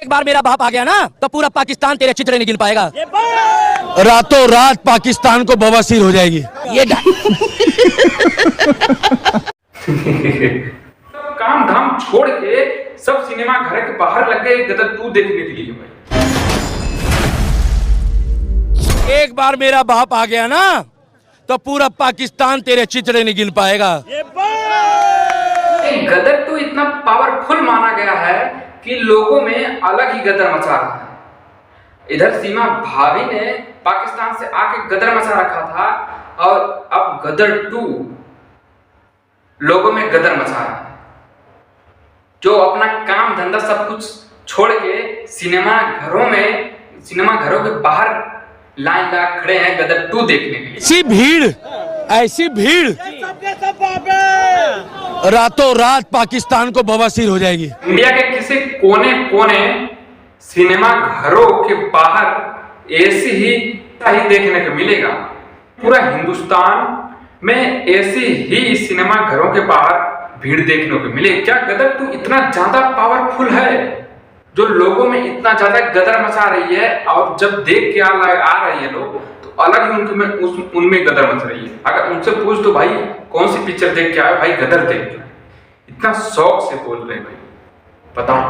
एक बार मेरा बाप आ गया ना तो पूरा पाकिस्तान तेरे चित्र नहीं गिन पाएगा। रातों रात पाकिस्तान को बवासीर हो जाएगी। ये काम धाम छोड़ के सब सिनेमा घर के बाहर लग गए गदर 2 देखने के लिए। भाई एक बार मेरा बाप आ गया ना तो पूरा पाकिस्तान तेरे चित्र नहीं गिन पाएगा। गदर 2 इतना पावरफुल माना गया है कि लोगों में अलग ही गदर मचा रहा है। इधर सीमा भाभी ने पाकिस्तान से आके गदर मचा रखा था और अब गदर 2 लोगों में गदर मचा रहा है। जो अपना काम धंधा सब कुछ छोड़ के सिनेमा घरों के बाहर लाइन लगा खड़े हैं गदर 2 देखने के लिए। ऐसी भीड़ रातों रात पाकिस्तान को बवासीर हो जाएगी। इंडिया के किसी कोने सिनेमा घरों के बाहर ऐसी ही देखने को मिलेगा। पूरा हिंदुस्तान में ऐसी ही सिनेमा घरों के बाहर भीड़ देखने को मिलेगी। क्या गदर 2 इतना ज्यादा पावरफुल है जो लोगों में इतना ज्यादा गदर मचा रही है और जब देख के आ रही है लोग तो अलग ही उनमें गदर मच रही है। अगर उनसे पूछ तो भाई कौन सी पिक्चर देख के आए, भाई गदर देख के आए। इतना शौक से बोल रहे भाई, बताओ।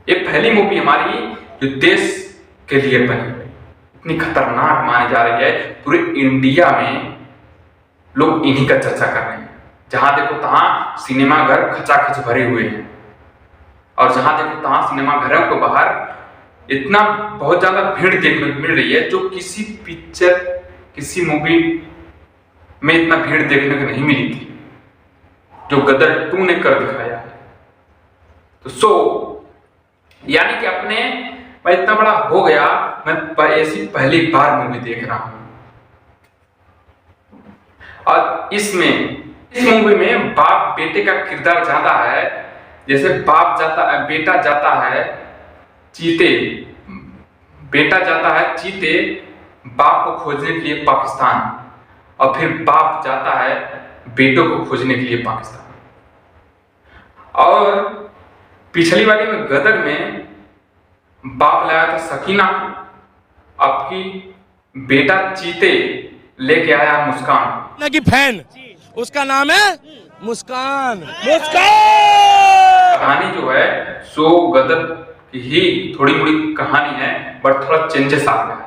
ये पहली मूवी हमारी जो देश के लिए बनी है, इतनी खतरनाक मानी जा रही है। पूरे इंडिया में लोग इन्हीं का चर्चा कर रहे हैं। जहां देखो तहां सिनेमा घर खचाखच भरे हुए हैं और जहां देखो तहां सिनेमा घरों के बाहर इतना बहुत ज्यादा भीड़ देखने को मिल रही है जो किसी मूवी में इतना भीड़ देखने को नहीं मिली थी जो गदर 2 ने कर दिखाया है। तो यानी कि अपने मैं इतना बड़ा हो गया, मैं ऐसी पहली बार मूवी देख रहा हूं और इस मूवी में बाप बेटे का किरदार ज्यादा है। जैसे बेटा जाता है चीते बाप को खोजने के लिए पाकिस्तान और फिर बाप जाता है बेटों को खोजने के लिए पाकिस्तान। और पिछली वाली में गदर में बाप लाया था सकीना, अब की बेटा चीते लेके आया मुस्कान की फैन, उसका नाम है मुस्कान। कहानी जो है सो गदर की ही थोड़ी मोड़ी कहानी है, बट थोड़ा चेंजेस आ गया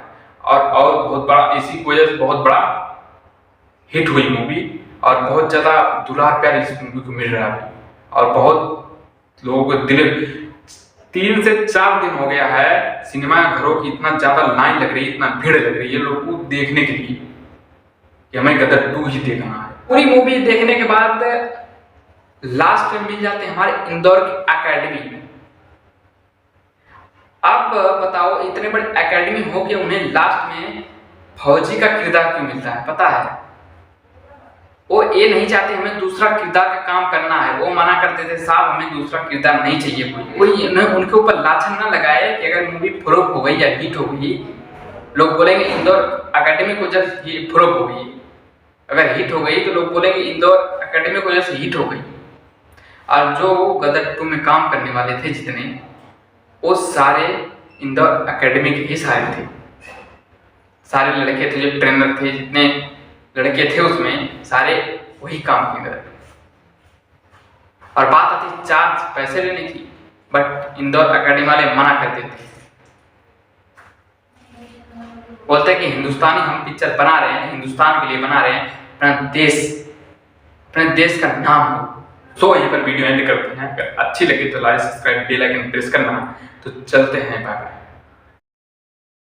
और बहुत बड़ा इसी वजह से बहुत बड़ा हिट हुई मूवी और बहुत ज्यादा दुलार प्यार इस मूवी को मिल रहा है। और बहुत लोगों को 3 से 4 दिन हो गया है सिनेमा घरों की इतना ज्यादा लाइन लग रही है, इतना भीड़ लग रही है लोगों को देखने के लिए कि हमें गदर 2 ही देखना है। पूरी मूवी देखने के बाद लास्ट में मिल जाते हैं हमारे इंदौर की एकेडमी में। अब बताओ इतने बड़े एकेडमी हो के उन्हें लास्ट में फौजी का किरदार क्यों मिलता है? पता है वो ये नहीं चाहते हमें दूसरा किरदार का काम करना है। वो मना करते थे साहब हमें दूसरा किरदार नहीं चाहिए। कोई उनके ऊपर लाछन ना लगाए कि अगर मूवी फ्लॉप हो गई या हिट हो गई, लोग बोलेंगे इंदौर एकेडमी को जब फ्लॉप हो गई, अगर हिट हो गई तो लोग बोलेंगे इंदौर एकेडमी को जैसे हिट हो गई। और जो गदर 2 में काम करने वाले थे जितने, वो सारे इंदौर एकेडमी के ही सारे थे। सारे लड़के थे जो ट्रेनर थे, जितने लड़के थे उसमें सारे वही काम किए गए। और बात आती चार्ज पैसे लेने की, बट इंदौर एकेडमी वाले मना करते थे। बोलते कि हिंदुस्तानी हम पिक्चर बना रहे हैं, हिंदुस्तान के लिए बना रहे हैं, अपने देश का नाम हो। सो यहीं पर वीडियो एंड करते हैं। अगर अच्छी लगी तो like subscribe bell icon press करना। तो चलते हैं, बाय बाय।